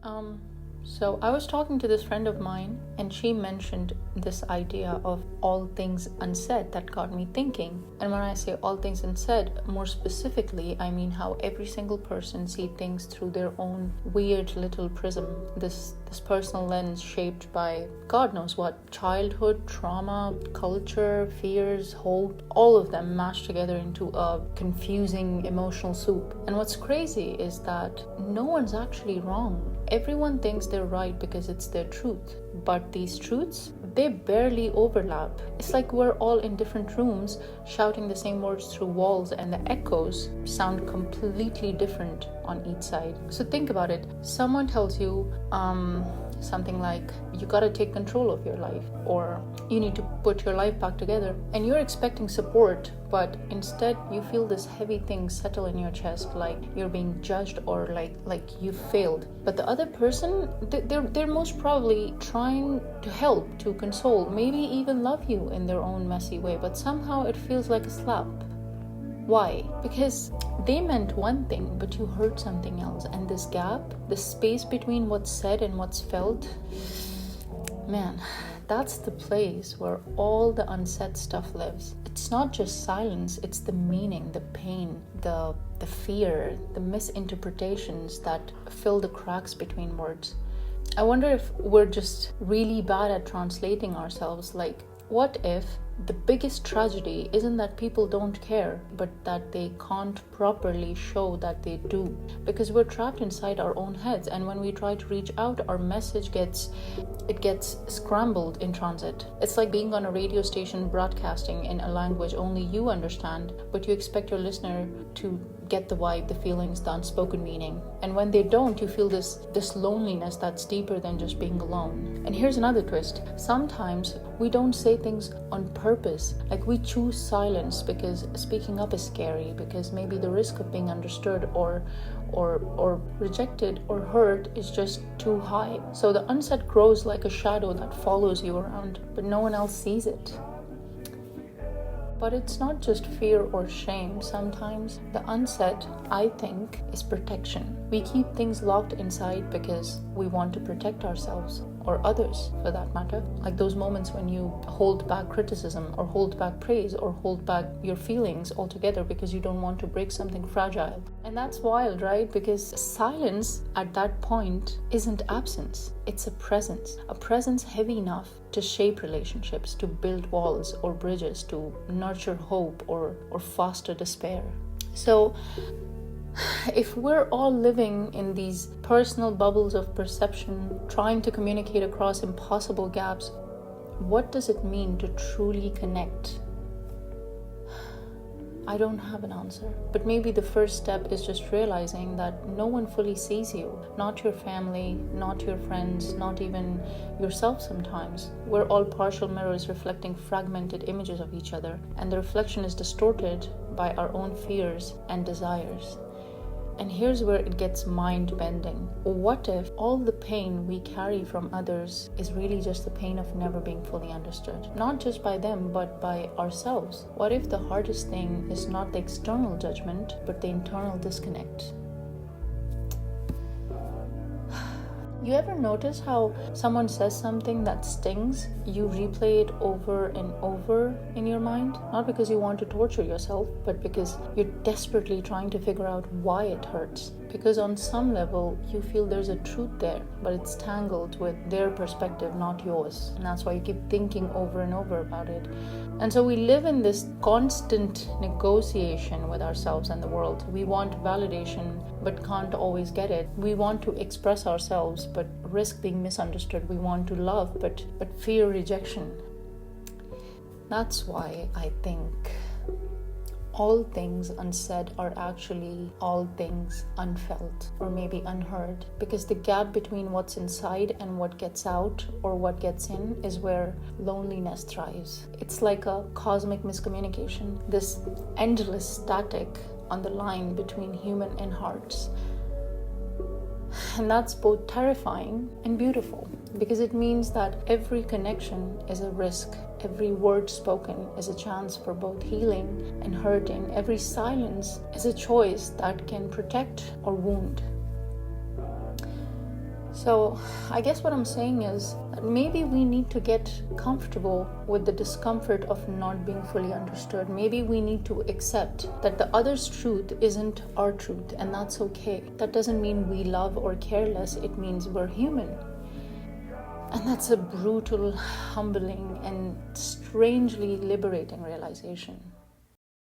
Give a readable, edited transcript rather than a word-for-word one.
Um, so I was talking to this friend of mine, and she mentioned this idea of all things unsaid that got me thinking. And when I say all things unsaid, more specifically, I mean how every single person sees things through their own weird little prism. This personal lens shaped by God knows what, childhood, trauma, culture, fears, hope, all of them mashed together into a confusing emotional soup. And what's crazy is that no one's actually wrong. Everyone thinks they're right because it's their truth. But these truths, they barely overlap. It's like we're all in different rooms shouting the same words through walls, and the echoes sound completely different on each side. So think about it. Someone tells you something like, you gotta take control of your life, or you need to put your life back together, and you're expecting support, but instead you feel this heavy thing settle in your chest, like you're being judged, or like you failed. But the other person, they're most probably trying to help, to console, maybe even love you in their own messy way, but somehow it feels like a slap. Why? Because they meant one thing, but you heard something else. And this gap, the space between what's said and what's felt, man, that's the place where all the unsaid stuff lives. It's not just silence, it's the meaning, the pain, the fear, the misinterpretations that fill the cracks between words. I wonder if we're just really bad at translating ourselves. Like, what if the biggest tragedy isn't that people don't care, but that they can't properly show that they do? Because we're trapped inside our own heads, and when we try to reach out, our message gets scrambled in transit. It's like being on a radio station broadcasting in a language only you understand, but you expect your listener to get the vibe, the feelings, the unspoken meaning. And when they don't, you feel this loneliness that's deeper than just being alone. And here's another twist. Sometimes we don't say things on purpose. Like, we choose silence because speaking up is scary, because maybe the risk of being understood or rejected or hurt is just too high. So the unsaid grows like a shadow that follows you around, but no one else sees it. But it's not just fear or shame. Sometimes the unsaid, I think, is protection. We keep things locked inside because we want to protect ourselves, or others for that matter. Like those moments when you hold back criticism, or hold back praise, or hold back your feelings altogether because you don't want to break something fragile. And that's wild, right? Because silence at that point isn't absence. It's a presence heavy enough to shape relationships, to build walls or bridges, to nurture hope or foster despair. So if we're all living in these personal bubbles of perception, trying to communicate across impossible gaps, what does it mean to truly connect? I don't have an answer, but maybe the first step is just realizing that no one fully sees you. Not your family, not your friends, not even yourself sometimes. We're all partial mirrors reflecting fragmented images of each other, and the reflection is distorted by our own fears and desires. And here's where it gets mind-bending. What if all the pain we carry from others is really just the pain of never being fully understood? Not just by them, but by ourselves. What if the hardest thing is not the external judgment, but the internal disconnect? You ever notice how someone says something that stings? You replay it over and over in your mind, not because you want to torture yourself, but because you're desperately trying to figure out why it hurts. Because on some level, you feel there's a truth there, but it's tangled with their perspective, not yours. And that's why you keep thinking over and over about it. And so we live in this constant negotiation with ourselves and the world. We want validation, but can't always get it. We want to express ourselves, but risk being misunderstood. We want to love, but fear rejection. That's why I think all things unsaid are actually all things unfelt, or maybe unheard, because the gap between what's inside and what gets out or what gets in is where loneliness thrives. It's like a cosmic miscommunication, this endless static on the line between human and hearts. And that's both terrifying and beautiful, because it means that every connection is a risk. Every word spoken is a chance for both healing and hurting. Every silence is a choice that can protect or wound. So I guess what I'm saying is that maybe we need to get comfortable with the discomfort of not being fully understood. Maybe we need to accept that the other's truth isn't our truth, and that's okay. That doesn't mean we love or care less. It means we're human. And that's a brutal, humbling, and strangely liberating realization.